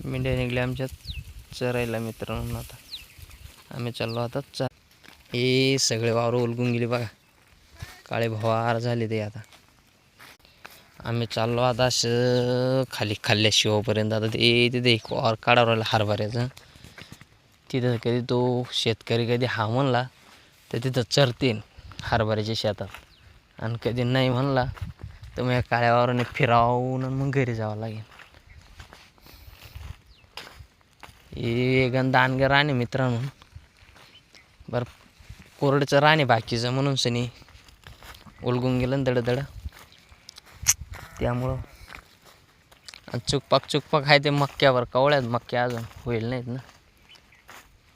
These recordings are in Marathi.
मेंढ्या निघल्या आमच्यात चरायला मित्रांनो. आता आम्ही चाललो आता हे सगळे वावर उलगून गेले बघा, काळे भवार झाले ते. आता आम्ही चाललो आता असं खाली खाल्ल्या शिवापर्यंत. आता ते तिथे एक वावर काढावं राहिला हरभऱ्याचं. तिथं कधी तो शेतकरी कधी हा म्हणला तर तिथं चरतील हरभऱ्याच्या शेतात, आणि कधी नाही म्हणला तर मग काळ्या वावराने फिरावून मग घरी जावं लागेल. हे गंध आणगे राणे मित्रांनो. बरं कोरडचं राणे बाकीचं म्हणून सनी उलगून गेलं ना दडदड, त्यामुळं. चुकपाक आहे ते मक्क्यावर. कवळ्यात मक्क्या अजून होईल नाहीत ना.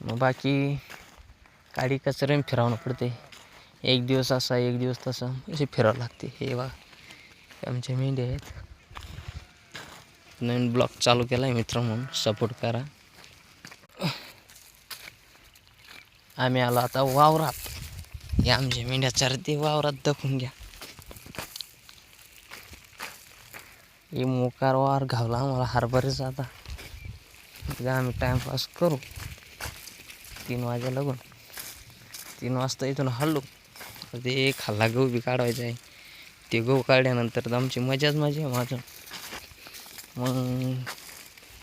मग बाकी काडी कचऱ्याने फिरावणं पडते. एक दिवस असा एक दिवस तसं असे फिरावं लागते. हे बघा आमचे मेंढे आहेत. नवीन ब्लॉग चालू केला आहे मित्रांनो, सपोर्ट करा. आम्ही आलो आता वावरात. हे आमच्या मेंढ्या चरते वावरात, दाखवून घ्या. हे मोकार वावर घावला आम्हाला हरभऱ्याचा. आता आम्ही टाइमपास करू. 3 वाजे लागून 3 वाजता इथून हल्लो. ते खाल्ला गहू बी काढवायचा आहे. ते गहू काढल्यानंतर आमची मजाच मजा आहे माझं. मग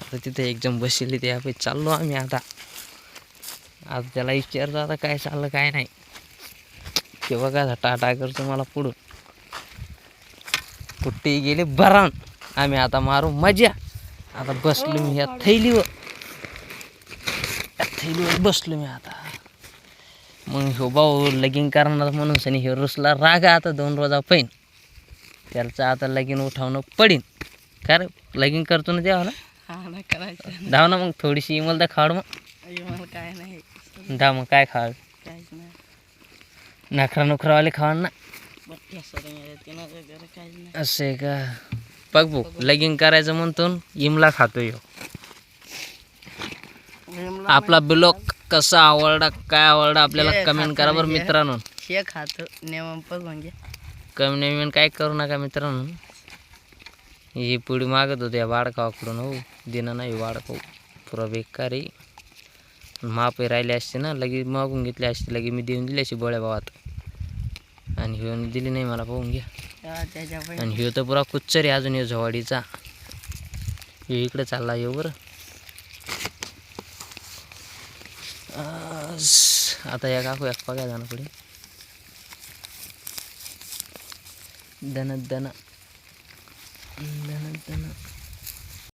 आता तिथे एकदम बसले ते आपण चाललो आम्ही आता त्याला विचारतो आता काय चाललं काय नाही. ते बघा टाटा करतो मला पुढं. कुठेही गेले बरान आम्ही आता मारू मजा. आता बसलो मी ह्या थैलीवर बसलो मी आता. मग ह्यो भाऊ लगीन करणार म्हणून सनी ह्यो रुसला रागा. आता 2 रोजा पैन त्याचं आता लगीन उठावणं पडीन. काय रे लगीन करतो ना देवाला? करायचं धाव ना मग थोडीशी इमल तर खाड. मग काय नाही धाव. मग काय खाड? नखरा नुखरावाले खावा ना. असं आहे का? बघ भाऊ लगीन करायचं म्हणतो इमला खातोय. आपला ब्लॉग कसा आवडला काय आवडला आपल्याला कमेंट करा बरं मित्रांनो. कमेंट काय करू नका मित्रांनो. ही पुढी मागत होते वाडकावाकडून. हो दिना नाही वाडकाव पुरा बेकार आहे. मापे राहिले असते ना लगे मागून घेतले असते. लगे मी देऊन दिली अशी बळ्या भावात, आणि ह्यो दिली नाही मला. पाहून घ्या. आणि ह्यो तर पुरा कुच्चर आहे अजून. ह्यो झवाडीचा ह्यो इकडे चालला. ह्यो बरं आता या काकू एक पगाय जाणं पुढे. दन